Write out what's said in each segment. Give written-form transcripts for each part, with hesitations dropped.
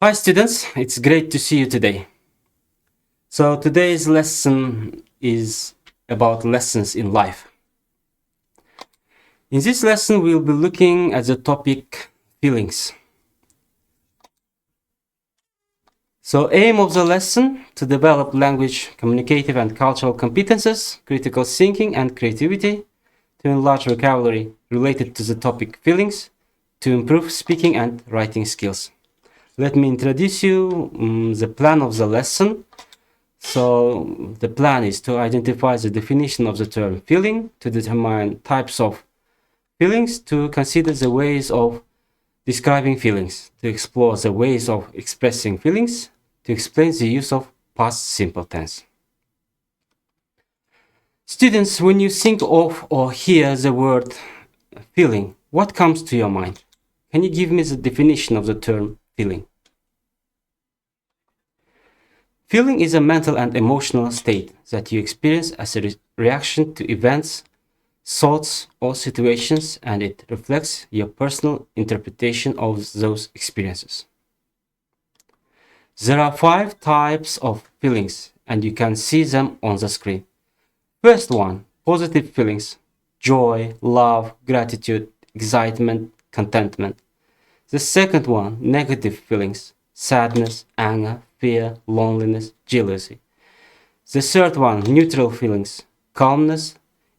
Hi students, it's great to see you today. So today's lesson is about lessons in life. In this lesson we'll be looking at the topic feelings. So aim of the lesson to develop language, communicative and cultural competences, critical thinking and creativity, to enlarge vocabulary related to the topic feelings, to improve speaking and writing skills. Let me introduce you the plan of the lesson. So the plan is to identify the definition of the term feeling, to determine types of feelings, to consider the ways of describing feelings, to explore the ways of expressing feelings, to explain the use of past simple tense. Students, when you think of or hear the word feeling, what comes to your mind? Can you give me the definition of the term feeling? Feeling is a mental and emotional state that you experience as a reaction to events, thoughts, or situations, and it reflects your personal interpretation of those experiences. There are 5 types of feelings, and you can see them on the screen. First one, positive feelings: joy, love, gratitude, excitement, contentment. The second one, negative feelings: sadness, anger, fear, loneliness, jealousy. The third one, neutral feelings: calmness,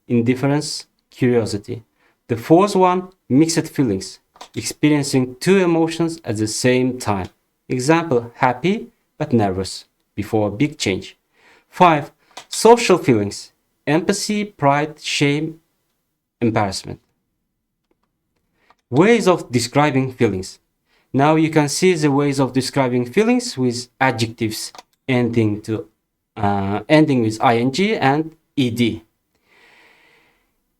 indifference, curiosity. The fourth one, mixed feelings: experiencing 2 emotions at the same time. Example, happy but nervous before a big change. 5. Social feelings: empathy, pride, shame, embarrassment. Ways of describing feelings. Now you can see the ways of describing feelings with adjectives ending with ing and ed.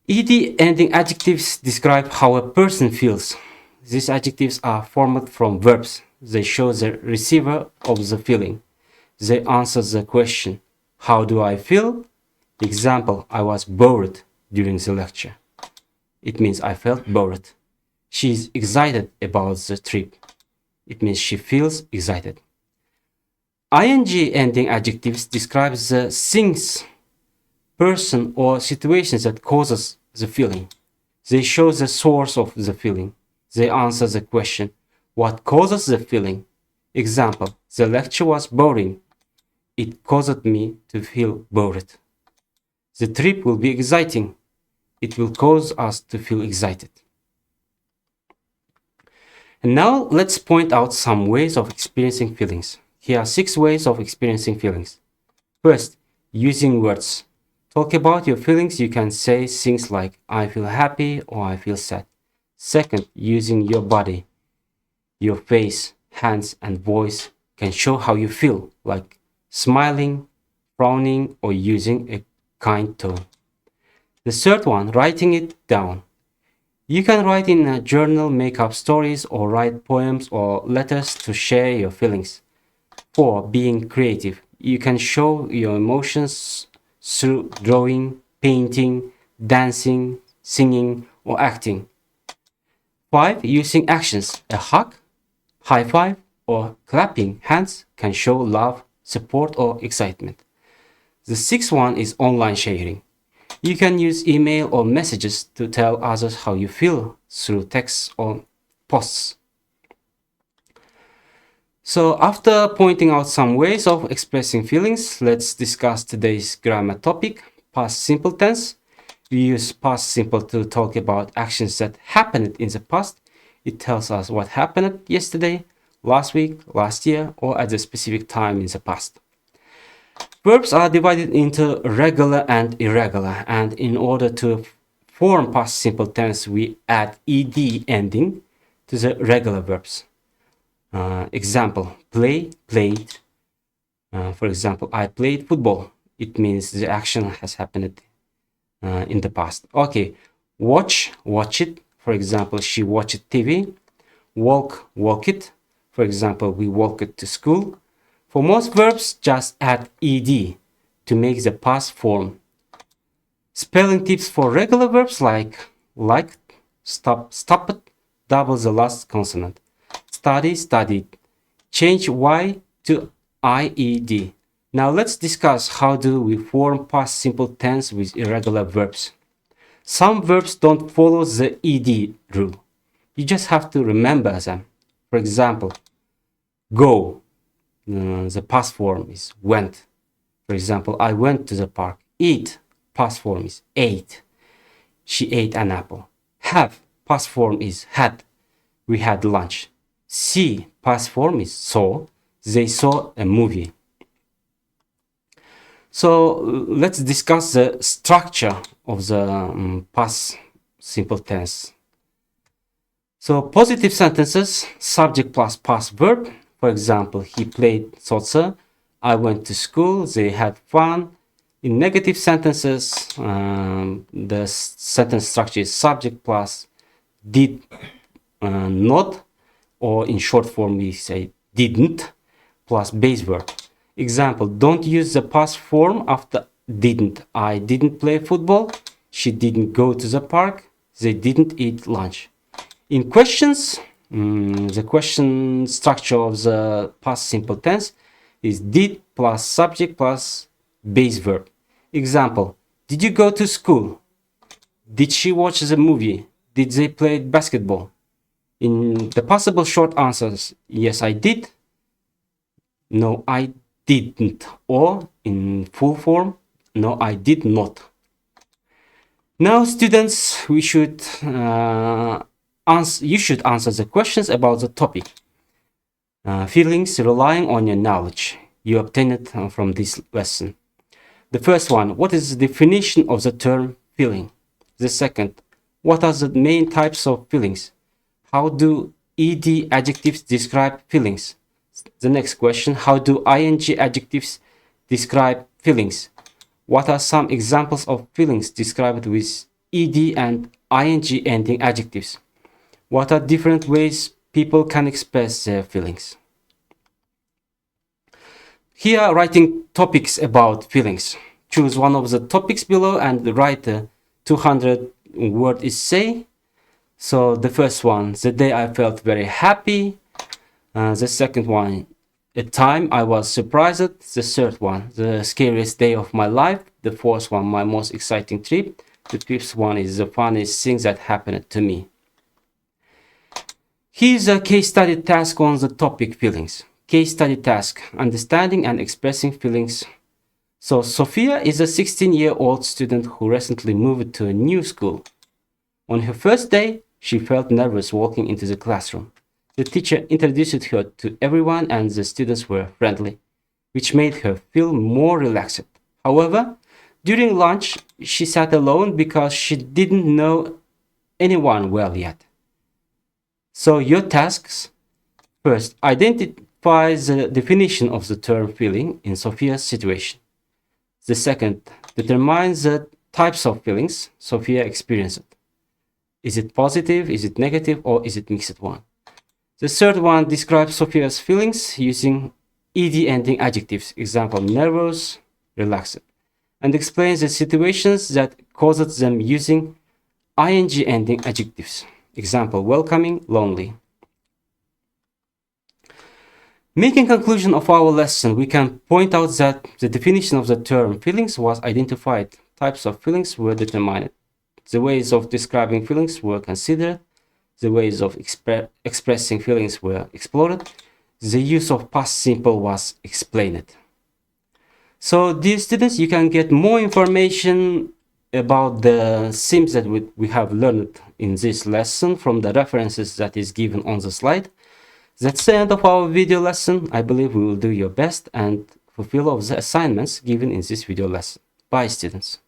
Ed ending adjectives describe how a person feels. These adjectives are formed from verbs. They show the receiver of the feeling. They answer the question, how do I feel? Example, I was bored during the lecture. It means I felt bored. She is excited about the trip. It means she feels excited. ing ending adjectives describes the things, person, or situations that causes the feeling. They show the source of the feeling. They answer the question, what causes the feeling? Example, the lecture was boring. It caused me to feel bored. The trip will be exciting. It will cause us to feel excited. And now let's point out some ways of experiencing feelings. Here are 6 ways of experiencing feelings. First, using words. Talk about your feelings. You can say things like I feel happy or I feel sad. Second, using your body. Your face, hands, and voice can show how you feel, like smiling, frowning, or using a kind tone. The third one, writing it down. You can write in a journal, make up stories, or write poems or letters to share your feelings. 4. Being creative. You can show your emotions through drawing, painting, dancing, singing, or acting. 5. Using actions. A hug, high five, or clapping hands can show love, support, or excitement. The 6th one is online sharing. You can use email or messages to tell others how you feel through texts or posts. So after pointing out some ways of expressing feelings, let's discuss today's grammar topic, past simple tense. We use past simple to talk about actions that happened in the past. It tells us what happened yesterday, last week, last year, or at a specific time in the past. Verbs are divided into regular and irregular, and in order to form past simple tense, we add ed ending to the regular verbs. Example, play, played. For example, I played football. It means the action has happened in the past. Okay, watch, watch it. For example, she watched TV. Walk, walk it. For example, we walked to school. For most verbs, just add ed to make the past form. Spelling tips for regular verbs like, stop, stopped, double the last consonant. Study, studied. Change Y to IED. Now let's discuss how do we form past simple tense with irregular verbs. Some verbs don't follow the ED rule. You just have to remember them. For example, go. The past form is went. For example, I went to the park. Eat. Past form is ate. She ate an apple. Have. Past form is had. We had lunch. See. Past form is saw. They saw a movie. So let's discuss the structure of the past simple tense. So positive sentences, subject plus past verb. For example, he played soccer. I went to school. They had fun. In negative sentences, the sentence structure is subject plus did not, or in short form we say didn't, plus base verb. Example, don't use the past form after didn't. I didn't play football. She didn't go to the park. They didn't eat lunch. In questions, the question structure of the past simple tense is did plus subject plus base verb. Example, did you go to school? Did she watch the movie? Did they play basketball? In the possible short answers, yes, I did. No, I didn't. Or in full form, no, I did not. Now, students, you should answer the questions about the topic. Feelings relying on your knowledge you obtained from this lesson. The first one, what is the definition of the term feeling? The second, what are the main types of feelings? How do ED adjectives describe feelings? The next question, how do ing adjectives describe feelings? What are some examples of feelings described with ed and ing ending adjectives? What are different ways people can express their feelings? Here, writing topics about feelings. Choose one of the topics below and write a 200-word essay. So the first one, the day I felt very happy. The second one, a time I was surprised. The third one, the scariest day of my life. The fourth one, my most exciting trip. The fifth one is the funniest thing that happened to me. Here's a case study task on the topic feelings. Case study task, understanding and expressing feelings. So Sophia is a 16-year-old student who recently moved to a new school. On her first day, she felt nervous walking into the classroom. The teacher introduced her to everyone and the students were friendly, which made her feel more relaxed. However, during lunch, she sat alone because she didn't know anyone well yet. So your tasks, first, identify the definition of the term feeling in Sophia's situation. The second, determine the types of feelings Sophia experienced. Is it positive, is it negative, or is it mixed one? The third one describes Sophia's feelings using ed ending adjectives, example, nervous, relaxed, and explains the situations that caused them using ing ending adjectives, example, welcoming, lonely. Making conclusion of our lesson, we can point out that the definition of the term feelings was identified, types of feelings were determined, the ways of describing feelings were considered, the ways of expressing feelings were explored, the use of past simple was explained. So, dear students, you can get more information about the themes that we have learned in this lesson from the references that is given on the slide. That's the end of our video lesson. I believe we will do your best and fulfill all the assignments given in this video lesson. Bye, students.